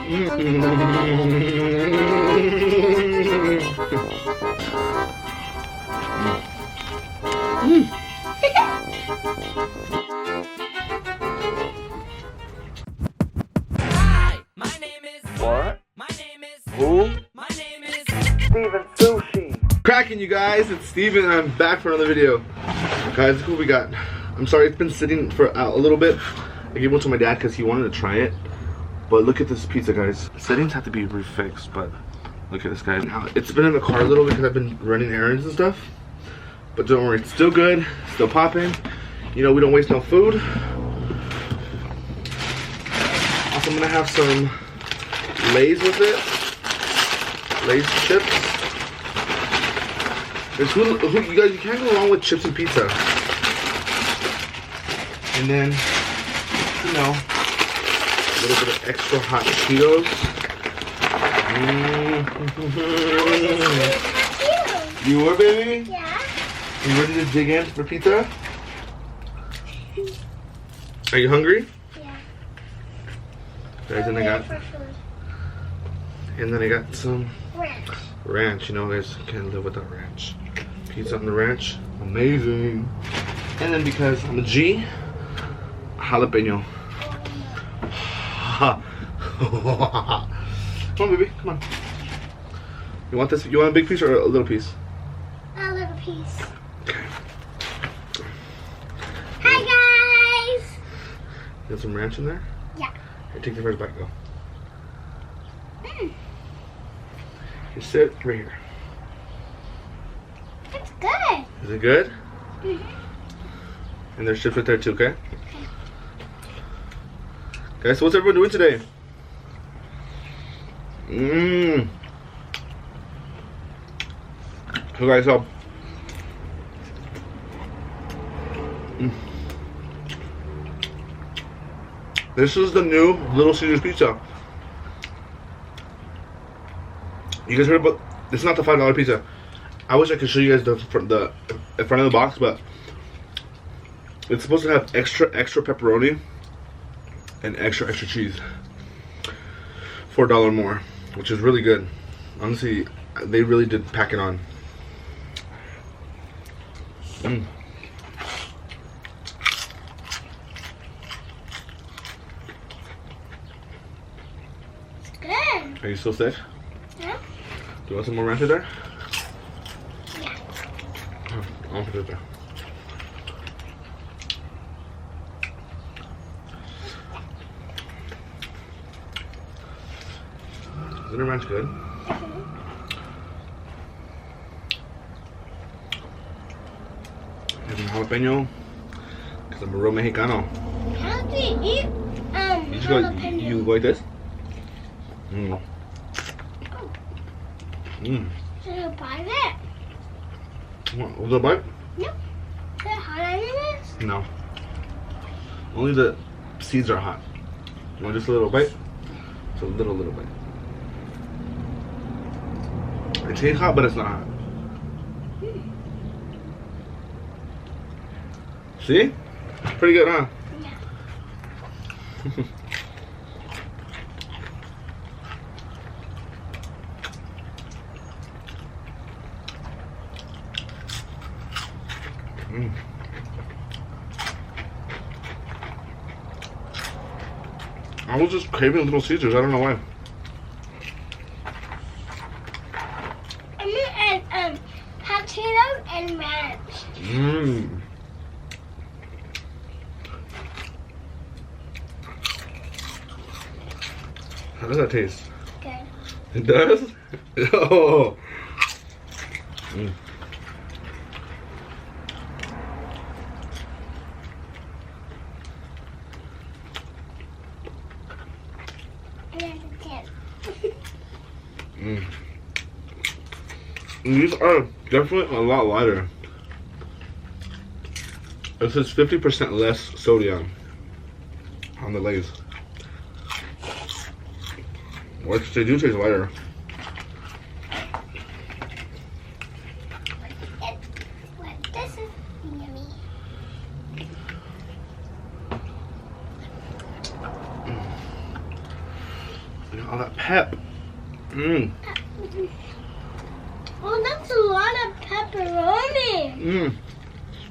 What? Who? Steven Sushi. Cracking, you guys, it's Steven and I'm back for another video. Guys, look what we got. I'm sorry it's been sitting for a little bit. I gave one to my dad because he wanted to try it. But look at this pizza, guys. Settings have to be refixed, but look at this, guys. Now, it's been in the car a little because I've been running errands and stuff. But don't worry, it's still good, still popping. You know, we don't waste no food. Also, I'm gonna have some Lay's with it. Lay's chips. You guys, you can't go wrong with chips and pizza. And then, you know, a little bit of extra hot Cheetos. You were, baby? Yeah. You ready to dig in for pizza? Are you hungry? Yeah. Guys, and then I got some ranch. You know, guys, can't live without ranch. Pizza on the ranch, amazing. And then because I'm a G, jalapeno. Come on, baby, come on. You want this? You want a big piece or a little piece? A little piece. Okay. Hi guys. You got some ranch in there? Yeah. Here, take the first bite, go. You sit right here. It's good. Is it good? Mm-hmm. And there's chips right there too, okay? Guys, so what's everyone doing today? So guys, this is the new Little Caesars pizza. You guys heard about? It's not the $5 pizza. I wish I could show you guys the front of the box, but it's supposed to have extra pepperoni and extra cheese. $4 more, which is really good. Honestly, they really did pack it on. It's good. Are you still sick? Yeah. Do you want some more ranch there? Yeah. I'll put it there. Isn't the ranch good? And some jalapeno, because I'm a real Mexicano. How do you eat You just go, jalapeno? you go like this? Should I bite it? Want a little bite? No. Is it hot onions? No. Only the seeds are hot. You want just a little bite? Just a little bite. It tastes hot, but it's not hot. See? Pretty good, huh? Yeah. I was just craving Little Caesars. I don't know why. I'm gonna add potatoes and ranch. How does that taste? Good. It does? Oh. These are definitely a lot lighter. It says 50% less sodium on the Lay's. Which they do taste lighter. This is yummy. Look at all that pep. Mmm. Oh, that's a lot of pepperoni. Mmm.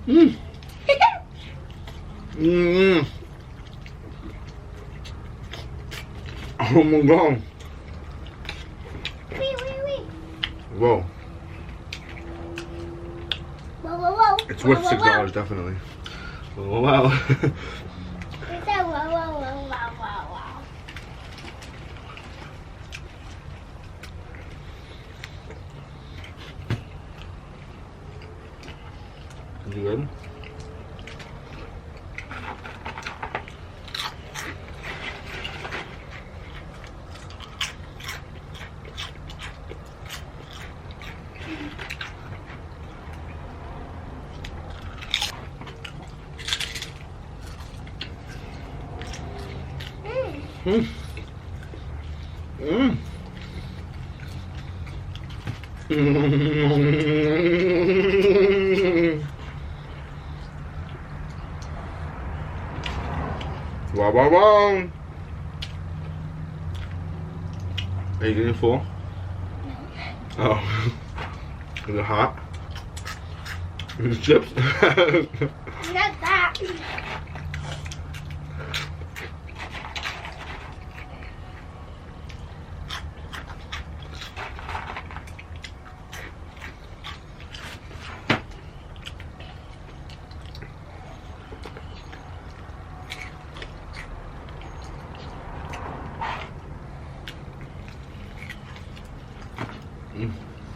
Mmm. Mmm. Oh my god. Wait. Whoa. Whoa. It's worth $6 definitely. Oh wow. It's a wow. Is it good? Mmm. Mmm. Mmm. Wow. Are you getting full? No. Oh. Is it hot? Is it chips? Not that.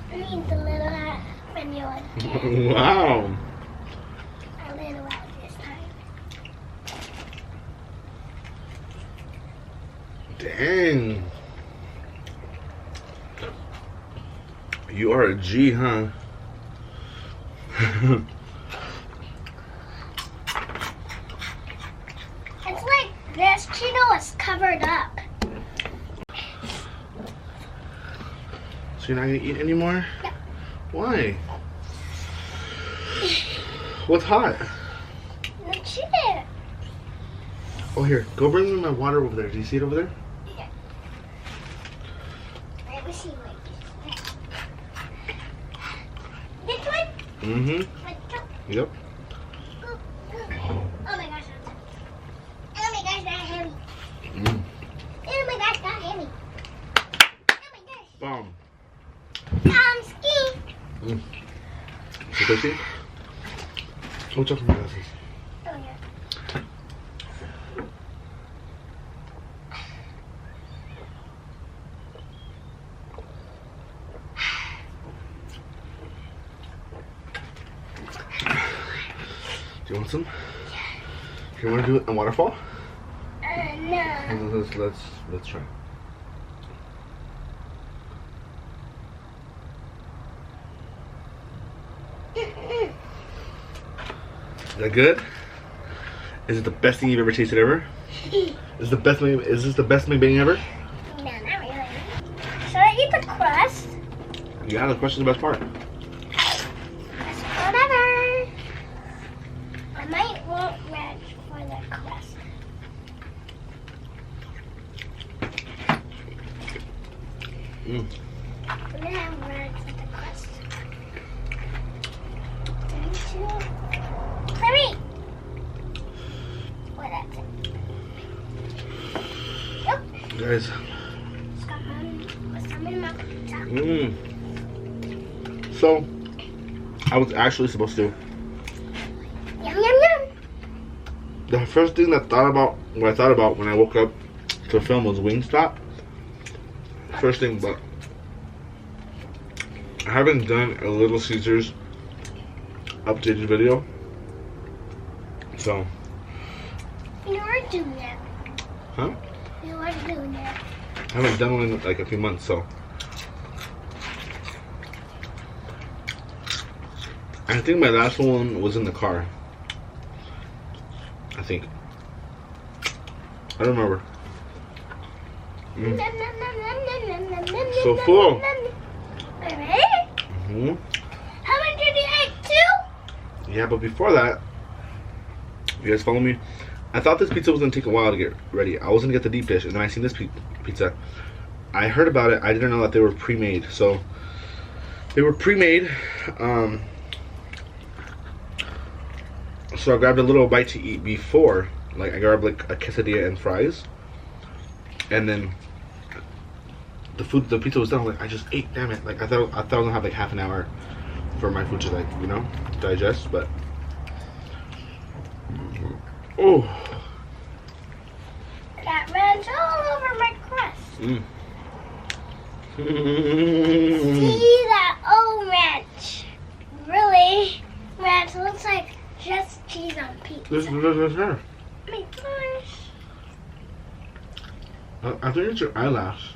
I need the little hat when you want it. Wow. A little hat this time. Dang. You are a G, huh? It's like this Cheeto is covered up. So you're not gonna eat anymore? Yeah. Why? What's hot? No Cheeto. Oh, here. Go bring me my water over there. Do you see it over there? Yeah. Let me see what this one. Mm-hmm. Yep. Oh my gosh. Oh my gosh, that heavy. Mm. Oh my gosh, that heavy. Oh my gosh. Bomb. Ski. Mm. You thirsty? What's up with my glasses? Oh yeah. Do you want some? You want to do it in waterfall? No. Let's try. Is that good? Is it the best thing you've ever tasted ever? Is this the best MUKBANG ever? No, not really. Should I eat the crust? Yeah, the crust is the best part. Whatever. I might want ranch for the crust. Mm. I'm gonna have ranch with the crust. 3, 2, 3. What that's it. Yep. Guys. So, I was actually supposed to. Yum. The first thing that I thought about when I woke up to film was Wingstop. First thing, but I haven't done a Little Caesars updated video. So. You are doing that. Huh? You are doing that. I haven't done one in like a few months, so. I think my last one was in the car. I think. I don't remember. So full. Ready? Hmm. How much did you eat? 2? Yeah, but before that, you guys follow me? I thought this pizza was gonna take a while to get ready. I was gonna get the deep dish, and then I seen this pizza. I heard about it. I didn't know that they were pre-made. So they were pre-made. So I grabbed a little bite to eat before. Like I grabbed like a quesadilla and fries, and then the pizza was done. Like I just ate. Damn it! Like I thought I was gonna have like half an hour for my food to like digest, but oh, Got ranch all over my crust. See that old ranch? Really? Ranch looks like just cheese on pizza. this. Oh my gosh. I think it's your eyelash.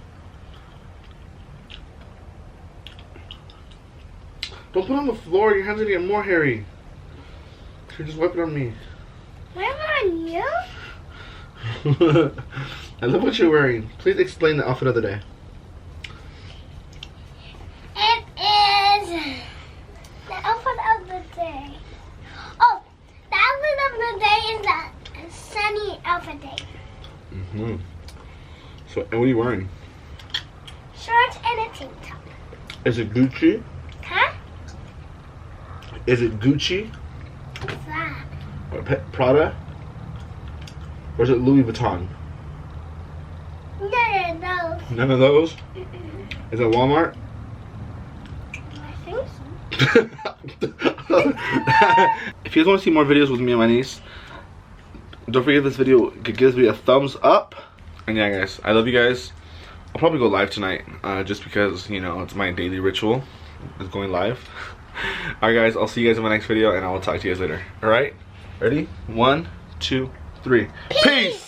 Don't put it on the floor. Your hands are gonna get more hairy. You just wipe it on me. Where on you? I love what you're wearing. Please explain the outfit of the day. It is the outfit of the day. Oh, the outfit of the day is the sunny outfit day. So, and what are you wearing? Shorts and a tank top. Is it Gucci? Huh? Is it Gucci? What's that? Or Prada? Or is it Louis Vuitton? None of those. None of those? Is it Walmart? I think so. If you guys want to see more videos with me and my niece, don't forget this video, give this video a thumbs up. And yeah guys, I love you guys. I'll probably go live tonight, just because, you know, it's my daily ritual, is going live. Alright guys, I'll see you guys in my next video, and I will talk to you guys later. Alright? Ready? 1, 2, 3. Peace!